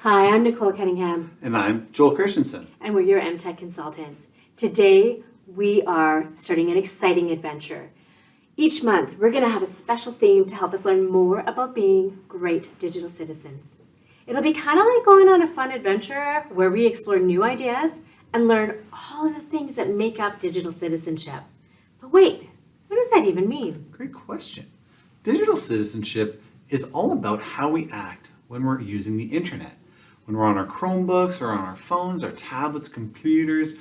Hi, I'm Nicole Cunningham. And I'm Joel Christensen. And we're your MTech consultants. Today, we are starting an exciting adventure. Each month, we're going to have a special theme to help us learn more about being great digital citizens. It'll be kind of like going on a fun adventure where we explore new ideas and learn all of the things that make up digital citizenship. But wait, what does that even mean? Great question. Digital citizenship is all about how we act when we're using the internet. When we're on our Chromebooks or on our phones, our tablets, computers,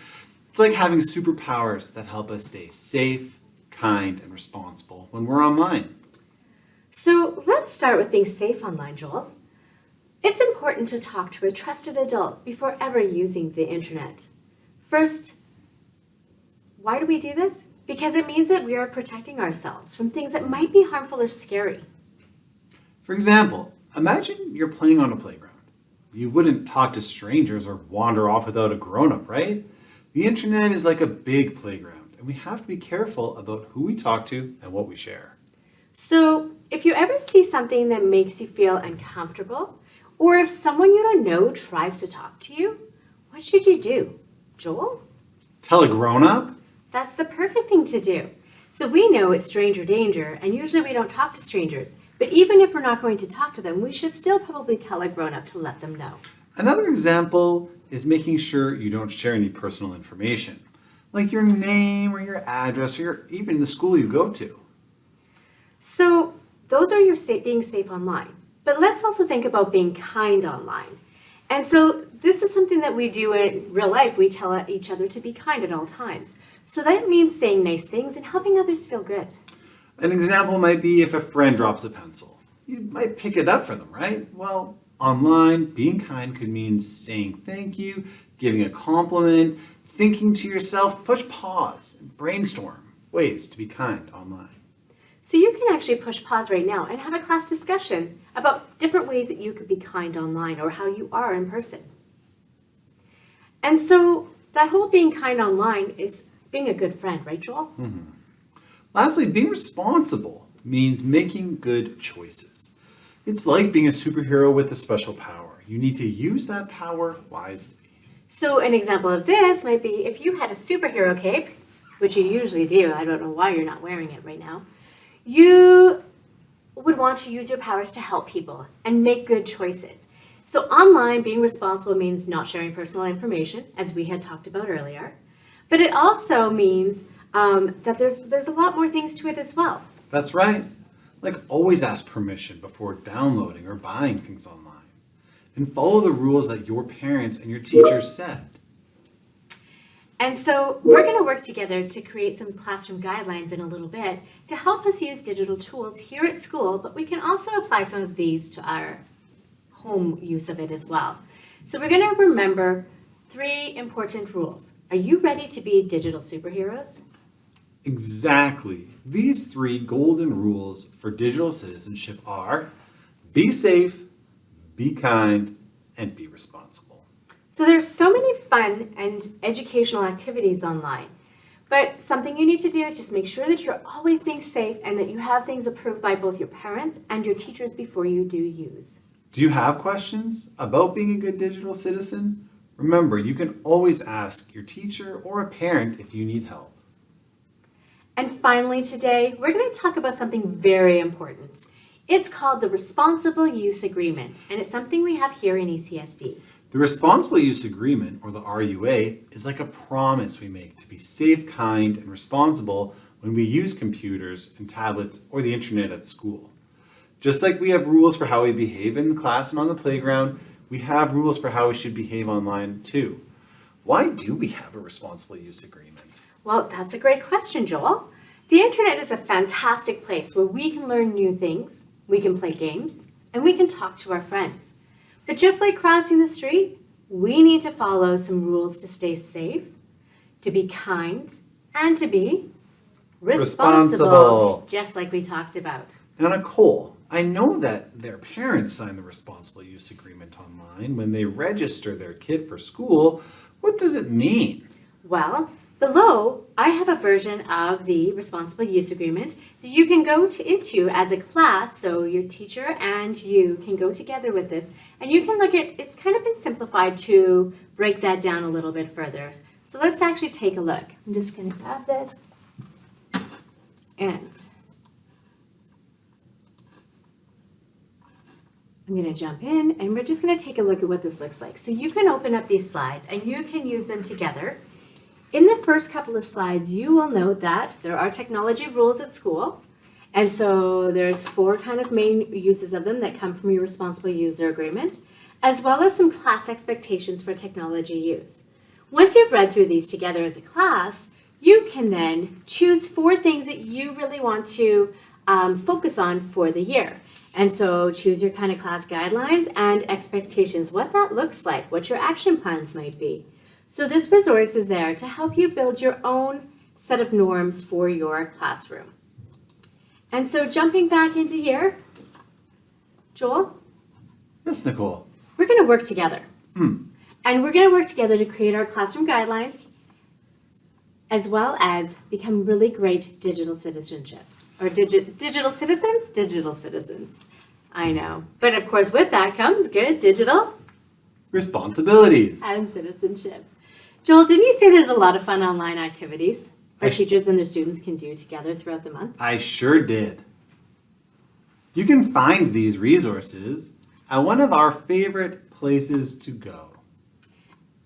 it's like having superpowers that help us stay safe, kind, and responsible when we're online. So let's start with being safe online, Joel. It's important to talk to a trusted adult before ever using the internet. First, why do we do this? Because it means that we are protecting ourselves from things that might be harmful or scary. For example, imagine you're playing on a playground. You wouldn't talk to strangers or wander off without a grown-up, right? The internet is like a big playground, and we have to be careful about who we talk to and what we share. So, if you ever see something that makes you feel uncomfortable, or if someone you don't know tries to talk to you, what should you do? Joel? Tell a grown-up? That's the perfect thing to do. So we know it's stranger danger, and usually we don't talk to strangers. But even if we're not going to talk to them, we should still probably tell a grown-up to let them know. Another example is making sure you don't share any personal information, like your name or your address or even the school you go to. So those are your being safe online. But let's also think about being kind online. And so this is something that we do in real life. We tell each other to be kind at all times. So that means saying nice things and helping others feel good. An example might be if a friend drops a pencil. You might pick it up for them, right? Well, online, being kind could mean saying thank you, giving a compliment, thinking to yourself, push pause, and brainstorm ways to be kind online. So you can actually push pause right now and have a class discussion about different ways that you could be kind online or how you are in person. And so that whole being kind online is being a good friend, right, Joel? Mm-hmm. Lastly, being responsible means making good choices. It's like being a superhero with a special power. You need to use that power wisely. So an example of this might be if you had a superhero cape, which you usually do, I don't know why you're not wearing it right now, you would want to use your powers to help people and make good choices. So online, being responsible means not sharing personal information, as we had talked about earlier, but it also means that there's a lot more things to it as well. That's right. Like always ask permission before downloading or buying things online. And follow the rules that your parents and your teachers set. And so we're going to work together to create some classroom guidelines in a little bit to help us use digital tools here at school, but we can also apply some of these to our home use of it as well. So we're going to remember 3 important rules. Are you ready to be digital superheroes? Exactly. These 3 golden rules for digital citizenship are be safe, be kind, and be responsible. So there's so many fun and educational activities online, but something you need to do is just make sure that you're always being safe and that you have things approved by both your parents and your teachers before you do use. Do you have questions about being a good digital citizen? Remember, you can always ask your teacher or a parent if you need help. And finally today, we're going to talk about something very important. It's called the Responsible Use Agreement, and it's something we have here in ECSD. The Responsible Use Agreement, or the RUA, is like a promise we make to be safe, kind, and responsible when we use computers and tablets or the internet at school. Just like we have rules for how we behave in class and on the playground, we have rules for how we should behave online too. Why do we have a Responsible Use Agreement? Well, that's a great question, Joel. The internet is a fantastic place where we can learn new things, we can play games, and we can talk to our friends. But just like crossing the street, we need to follow some rules to stay safe, to be kind, and to be responsible, just like we talked about. Now, Nicole, I know that their parents sign the Responsible Use Agreement online when they register their kid for school. What does it mean? Well, below, I have a version of the responsible use agreement that you can go into as a class, so your teacher and you can go together with this, and you can look at, it's kind of been simplified to break that down a little bit further. So let's actually take a look. I'm just going to grab this, and I'm going to jump in, and we're just going to take a look at what this looks like. So you can open up these slides, and you can use them together. In the first couple of slides, you will note that there are technology rules at school. And so there's 4 kind of main uses of them that come from your responsible user agreement, as well as some class expectations for technology use. Once you've read through these together as a class, you can then choose 4 things that you really want to focus on for the year. And so choose your kind of class guidelines and expectations, what that looks like, what your action plans might be. So this resource is there to help you build your own set of norms for your classroom. And so jumping back into here, Joel? Yes, Nicole. We're going to work together. And we're going to work together to create our classroom guidelines, as well as become really great digital citizenships. Or digital citizens? Digital citizens. I know. But of course, with that comes good digital responsibilities and citizenship. Joel, didn't you say there's a lot of fun online activities that teachers and their students can do together throughout the month? I sure did. You can find these resources at one of our favorite places to go.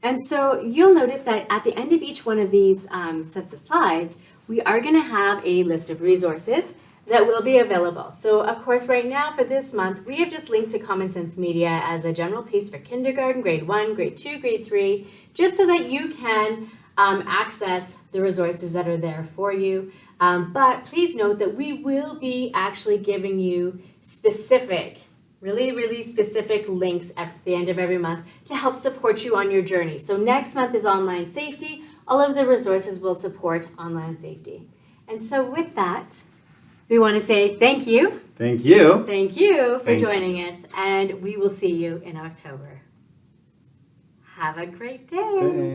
And so you'll notice that at the end of each one of these sets of slides, we are going to have a list of resources that will be available. So of course, right now for this month, we have just linked to Common Sense Media as a general piece for kindergarten, grade 1, grade 2, grade 3, just so that you can access the resources that are there for you. But please note that we will be actually giving you specific, really specific links at the end of every month to help support you on your journey. So next month is online safety. All of the resources will support online safety. And so with that, we want to say thank you. Thank you. Thank you for joining us, and we will see you in October. Have a great day.